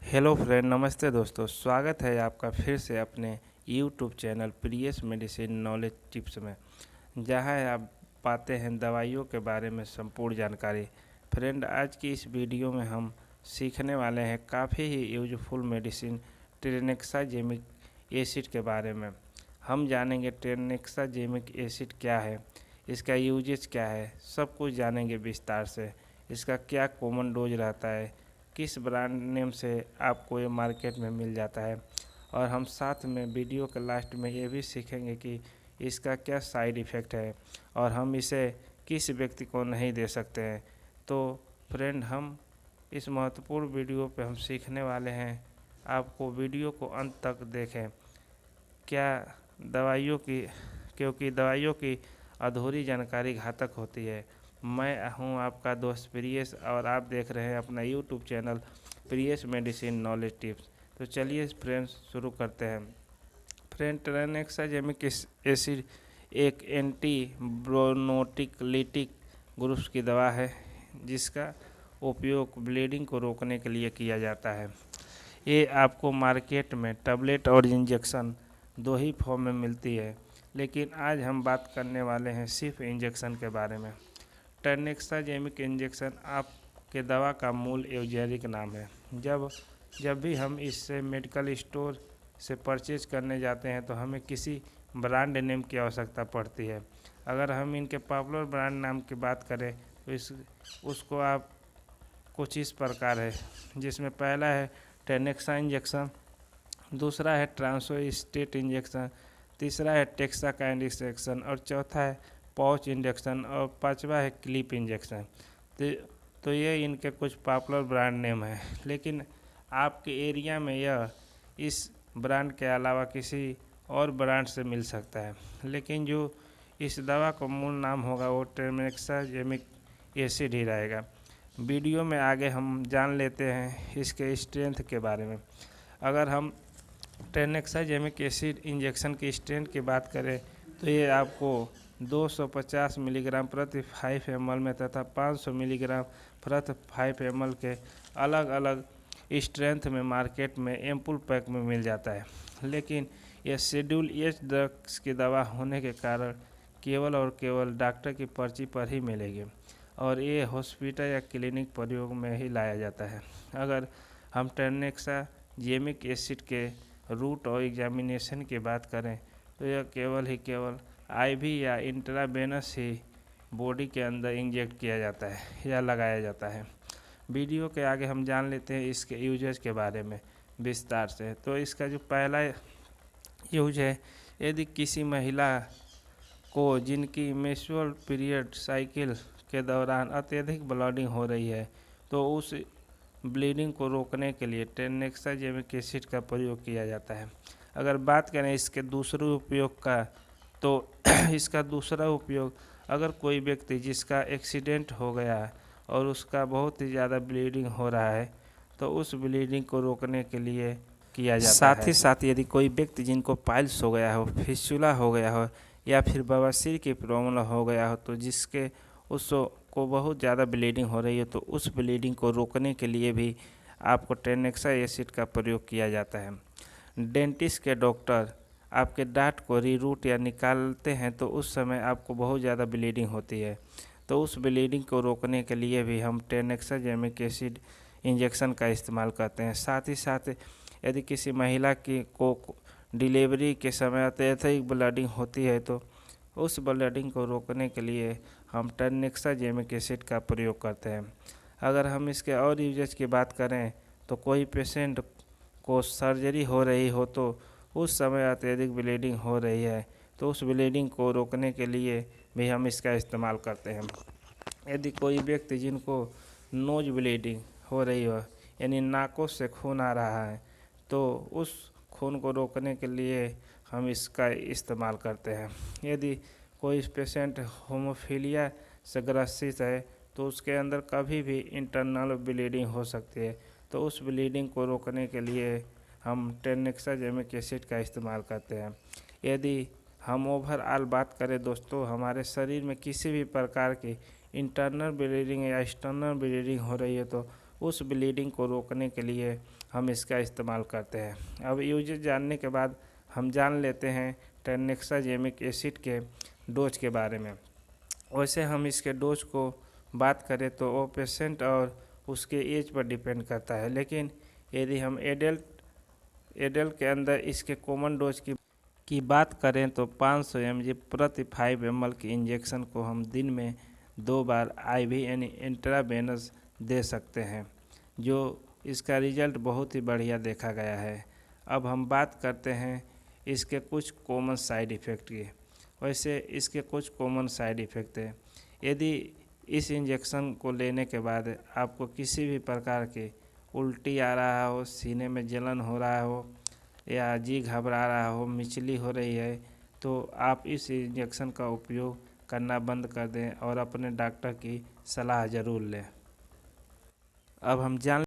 Hello friend, नमस्ते दोस्तों। स्वागत है आपका फिर से अपने YouTube channel Priyas medicine knowledge tips में, जहां आप पाते हैं दवाइयों के बारे में संपूर्ण जानकारी। फ्रेंड, आज की इस वीडियो में हम सीखने वाले हैं काफ़ी ही यूजफुल मेडिसिन ट्रेनेक्साजेमिक एसिड के बारे में। हम जानेंगे ट्रेनेक्साजेमिक एसिड क्या है, इसका यूजेज क्या है, सब कुछ जानेंगे विस्तार से। इसका क्या कॉमन डोज रहता है, किस ब्रांड नेम से आपको ये मार्केट में मिल जाता है, और हम साथ में वीडियो के लास्ट में ये भी सीखेंगे कि इसका क्या साइड इफ़ेक्ट है और हम इसे किस व्यक्ति को नहीं दे सकते हैं। तो फ्रेंड, हम इस महत्वपूर्ण वीडियो पे हम सीखने वाले हैं। आपको वीडियो को अंत तक देखें। क्या दवाइयों की क्योंकि दवाइयों की अधूरी जानकारी घातक होती है। मैं हूं आपका दोस्त प्रियस और आप देख रहे हैं अपना YouTube channel Priyas medicine knowledge tips. तो चलिए फ्रेंड्स, शुरू करते हैं। फ्रेंड, ट्रेनेक्साजेमिक एसिड एक एंटी ब्रोनोटिकलिटिक ग्रुप्स की दवा है, जिसका उपयोग ब्लीडिंग को रोकने के लिए किया जाता है। ये आपको मार्केट में टैबलेट और इंजेक्शन दो ही फॉर्म में मिलती है, लेकिन आज हम बात करने वाले हैं सिर्फ इंजेक्शन के बारे में। ट्रेनेक्साजेमिक इंजेक्शन आपके दवा का मूल औषधिक नाम है। जब जब भी हम इससे मेडिकल स्टोर से परचेज करने जाते हैं तो हमें किसी ब्रांड नेम की आवश्यकता पड़ती है। अगर हम इनके पॉपुलर ब्रांड नाम की बात करें तो उसको आप कुछ इस प्रकार है, जिसमें पहला है ट्रेनेक्सा इंजेक्शन, दूसरा है ट्रांसोस्टेट इंजेक्शन, तीसरा है टेक्साकाइंड इंजेक्शन और चौथा है पाउच इंजेक्शन और पांचवा है क्लिप इंजेक्शन। तो ये इनके कुछ पॉपुलर ब्रांड नेम हैं, लेकिन आपके एरिया में यह इस ब्रांड के अलावा किसी और ब्रांड से मिल सकता है, लेकिन जो इस दवा का मूल नाम होगा वो ट्रेनेक्साजेमिक एसिड ही रहेगा। वीडियो में आगे हम जान लेते हैं इसके स्ट्रेंथ के बारे में। अगर हम ट्रेनेक्साजेमिक एसिड इंजेक्शन की स्ट्रेंथ की बात करें तो ये आपको 250 मिलीग्राम प्रति 5 ml में तथा 500 मिलीग्राम प्रति 5 ml के अलग अलग स्ट्रेंथ में मार्केट में एम्पुल पैक में मिल जाता है। लेकिन यह शेड्यूल एच ड्रग्स की दवा होने के कारण केवल और केवल डॉक्टर की पर्ची पर ही मिलेगी और ये हॉस्पिटल या क्लिनिक प्रयोग में ही लाया जाता है। अगर हम ट्रेनेक्साजेमिक एसिड के रूट और एग्जामिनेशन की बात करें तो यह केवल आईवी या इंट्रावेनस ही बॉडी के अंदर इंजेक्ट किया जाता है या लगाया जाता है। वीडियो के आगे हम जान लेते हैं इसके यूजेज के बारे में विस्तार से। तो इसका जो पहला यूज है, यदि किसी महिला को जिनकी मेंस्ट्रुअल पीरियड साइकिल के दौरान अत्यधिक ब्लीडिंग हो रही है तो उस ब्लीडिंग को रोकने के लिए ट्रेनेक्साजेमिक एसिड का प्रयोग किया जाता है। अगर बात करें इसके दूसरे उपयोग का, तो इसका दूसरा उपयोग, अगर कोई व्यक्ति जिसका एक्सीडेंट हो गया है और उसका बहुत ही ज़्यादा ब्लीडिंग हो रहा है तो उस ब्लीडिंग को रोकने के लिए किया जाता है। साथ ही साथ यदि कोई व्यक्ति जिनको पाइल्स हो गया हो, फिस्टुला हो गया हो या फिर बवासीर की प्रॉब्लम हो गया हो, तो जिसके उसको बहुत ज़्यादा ब्लीडिंग हो रही है तो उस ब्लीडिंग को रोकने के लिए भी आपको ट्रेनेक्सा एसिड का प्रयोग किया जाता है। डेंटिस्ट के डॉक्टर आपके दांत को रीरूट या निकालते हैं तो उस समय आपको बहुत ज़्यादा ब्लीडिंग होती है, तो उस ब्लीडिंग को रोकने के लिए भी हम ट्रेनेक्साजेमिक एसिड इंजेक्शन का इस्तेमाल करते हैं। साथ ही साथ यदि किसी महिला को डिलीवरी के समय अत्यधिक ब्लीडिंग होती है तो उस ब्लीडिंग को रोकने के लिए हम ट्रेनेक्साजेमिक एसिड का प्रयोग करते हैं। अगर हम इसके और यूजेज की बात करें तो कोई पेशेंट को सर्जरी हो रही हो तो उस समय अत्यधिक ब्लीडिंग हो रही है तो उस ब्लीडिंग को रोकने के लिए भी हम इसका इस्तेमाल करते हैं। यदि कोई व्यक्ति जिनको नोज ब्लीडिंग हो रही हो, यानी नाकों से खून आ रहा है, तो उस खून को रोकने के लिए हम इसका इस्तेमाल करते हैं। यदि कोई पेशेंट होमोफिलिया से ग्रसित है तो उसके अंदर कभी भी इंटरनल ब्लीडिंग हो सकती है, तो उस ब्लीडिंग को रोकने के लिए हम ट्रेनेक्साजेमिक एसिड का इस्तेमाल करते हैं। यदि हम ओवरऑल बात करें दोस्तों, हमारे शरीर में किसी भी प्रकार की इंटरनल ब्लीडिंग या एक्सटर्नल ब्लीडिंग हो रही है तो उस ब्लीडिंग को रोकने के लिए हम इसका इस्तेमाल करते हैं। अब यूजेज जानने के बाद हम जान लेते हैं ट्राइनेक्साजेमिक एसिड के डोज के बारे में। वैसे हम इसके डोज को बात करें तो वो पेशेंट और उसके एज पर डिपेंड करता है, लेकिन यदि हम एडल्ट के अंदर इसके कॉमन डोज की बात करें तो 500 mg प्रति 5 ml की इंजेक्शन को हम दिन में 2 बार IV यानी इंट्रावेनस दे सकते हैं, जो इसका रिजल्ट बहुत ही बढ़िया देखा गया है। अब हम बात करते हैं इसके कुछ कॉमन साइड इफ़ेक्ट की। वैसे इसके कुछ कॉमन साइड इफ़ेक्ट है। यदि इस इंजेक्शन को लेने के बाद आपको किसी भी प्रकार की उल्टी आ रहा हो, सीने में जलन हो रहा हो या जी घबरा रहा हो, मिचली हो रही है, तो आप इस इंजेक्शन का उपयोग करना बंद कर दें और अपने डॉक्टर की सलाह ज़रूर लें। अब हम जान